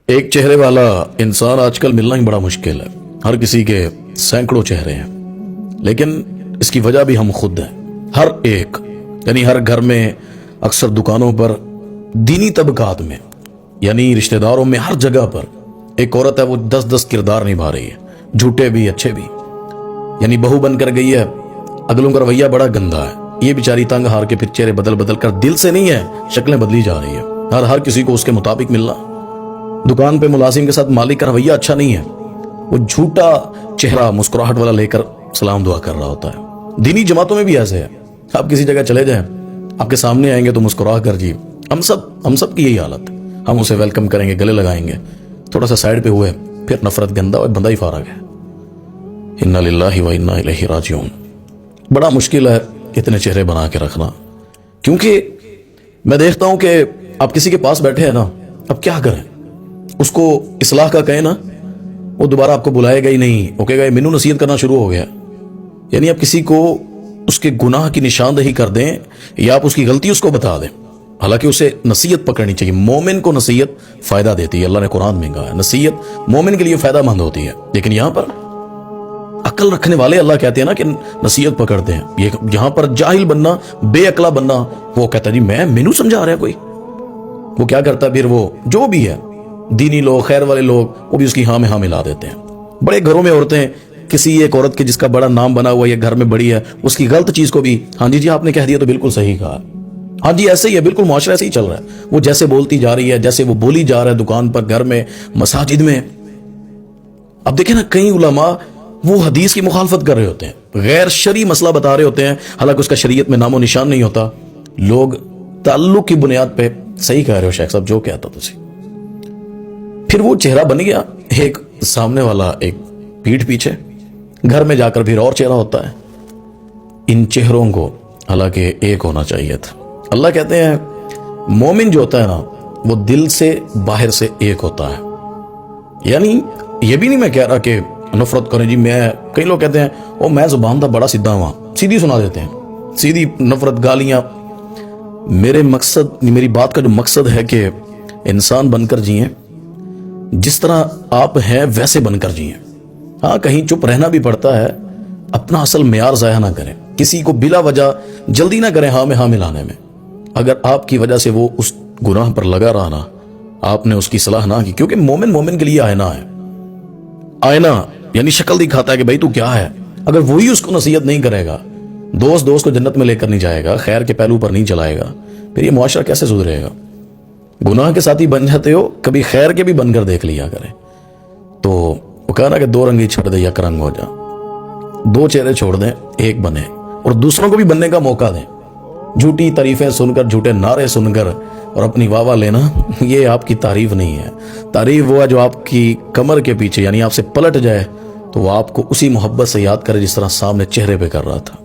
ایک چہرے والا انسان آج کل ملنا ہی بڑا مشکل ہے. ہر کسی کے سینکڑوں چہرے ہیں، لیکن اس کی وجہ بھی ہم خود ہیں. ہر ایک یعنی ہر گھر میں، اکثر دکانوں پر، دینی طبقات میں، یعنی رشتہ داروں میں، ہر جگہ پر ایک عورت ہے، وہ 10 کردار نبھا رہی ہے، جھوٹے بھی اچھے بھی. یعنی بہو بن کر گئی ہے، اگلوں کا رویہ بڑا گندا ہے. یہ بیچاری تنگ ہار کے پھر چہرے بدل بدل کر، دل سے نہیں ہے، شکلیں بدلی جا رہی ہے. ہر کسی کو اس کے مطابق ملنا. دکان پہ ملازم کے ساتھ مالک کا رویہ اچھا نہیں ہے، وہ جھوٹا چہرہ مسکراہٹ والا لے کر سلام دعا کر رہا ہوتا ہے. دینی جماعتوں میں بھی ایسے ہے. آپ کسی جگہ چلے جائیں، آپ کے سامنے آئیں گے تو مسکرا کر، جی ہم سب کی یہی حالت. ہم اسے ویلکم کریں گے، گلے لگائیں گے، تھوڑا سا سائڈ پہ ہوئے پھر نفرت گندا اور بندہ ہی فارغ ہے. انا للہ و انا الیہ راجعون. بڑا مشکل ہے اتنے چہرے بنا کے رکھنا، کیونکہ میں دیکھتا ہوں کہ آپ کسی کے پاس بیٹھے ہیں نا، اب کیا کریں؟ اس کو اصلاح کا کہیں نا، وہ دوبارہ آپ کو بلائے گا ہی نہیں، وہ کہے گا مینو نصیحت کرنا شروع ہو گیا. یعنی آپ کسی کو اس کے گناہ کی نشاندہی کر دیں یا آپ اس کی غلطی اس کو بتا دیں، حالانکہ اسے نصیحت پکڑنی چاہیے. مومن کو نصیحت فائدہ دیتی ہے، اللہ نے قرآن میں کہا ہے نصیحت مومن کے لیے فائدہ مند ہوتی ہے. لیکن یہاں پر عقل رکھنے والے اللہ کہتے ہیں نا کہ نصیحت پکڑتے ہیں. یہاں پر جاہل بننا، بے عقلا بننا، وہ کہتا ہے جی مینو سمجھا رہا ہے کوئی. وہ کیا کرتا ہے پھر، وہ جو بھی ہے دینی لوگ، خیر والے لوگ، وہ بھی اس کی ہاں میں ہاں ملا دیتے ہیں. بڑے گھروں میں عورتیں، کسی ایک عورت کے جس کا بڑا نام بنا ہوا ہے، گھر میں بڑی ہے، اس کی غلط چیز کو بھی ہاں جی آپ نے کہہ دیا تو بالکل صحیح کہا، ہاں جی ایسے ہی ہے، بالکل معاشرہ ایسے ہی چل رہا ہے. وہ جیسے بولتی جا رہی ہے، جیسے وہ بولی جا رہا ہے، دکان پر، گھر میں، مساجد میں. اب دیکھیں نا، کئی علماء وہ حدیث کی مخالفت کر رہے ہوتے ہیں، غیر شرعی مسئلہ بتا رہے ہوتے ہیں، حالانکہ اس کا شریعت میں نام و نشان نہیں ہوتا. لوگ تعلق کی بنیاد پہ صحیح کہہ رہے ہو شیخ صاحب، جو کہتا تجھے. پھر وہ چہرہ بن گیا ایک سامنے والا، ایک پیٹھ پیچھے. گھر میں جا کر پھر اور چہرہ ہوتا ہے. ان چہروں کو حالانکہ ایک ہونا چاہیے تھا. اللہ کہتے ہیں مومن جو ہوتا ہے نا، وہ دل سے باہر سے ایک ہوتا ہے. یعنی یہ بھی نہیں میں کہہ رہا کہ نفرت کریں جی. کئی لوگ کہتے ہیں میں زبان تھا بڑا سیدھا ہوا، سیدھی سنا دیتے ہیں، سیدھی نفرت، گالیاں. میری بات کا جو مقصد ہے کہ انسان بن کر جئیں، جس طرح آپ ہیں ویسے بن کر جئیں. ہاں کہیں چپ رہنا بھی پڑتا ہے، اپنا اصل معیار ضائع نہ کریں. کسی کو بلا وجہ جلدی نہ کریں ہاں میں ہاں ملانے میں. اگر آپ کی وجہ سے وہ اس گناہ پر لگا رہا نا، آپ نے اس کی صلاح نہ کی. کیونکہ مومن کے لیے آئینہ ہے. آئینہ یعنی شکل دکھاتا ہے کہ بھائی تو کیا ہے. اگر وہی اس کو نصیحت نہیں کرے گا، دوست کو جنت میں لے کر نہیں جائے گا، خیر کے پہلو پر نہیں چلائے گا، پھر یہ معاشرہ کیسے سدھرے گا؟ گناہ کے ساتھی بن جاتے ہو، کبھی خیر کے بھی بن کر دیکھ لیا کریں. تو وہ کہا نا کہ 2 رنگی چھڑ دے یا کرنگ ہو جا. 2 چہرے چھوڑ دیں، ایک بنے، اور دوسروں کو بھی بننے کا موقع دیں. جھوٹی تعریفیں سن کر، جھوٹے نعرے سن کر اور اپنی واہ واہ لینا، یہ آپ کی تعریف نہیں ہے. تعریف وہ ہے جو آپ کی کمر کے پیچھے، یعنی آپ سے پلٹ جائے تو وہ آپ کو اسی محبت سے یاد کرے جس طرح سامنے چہرے پہ کر رہا تھا.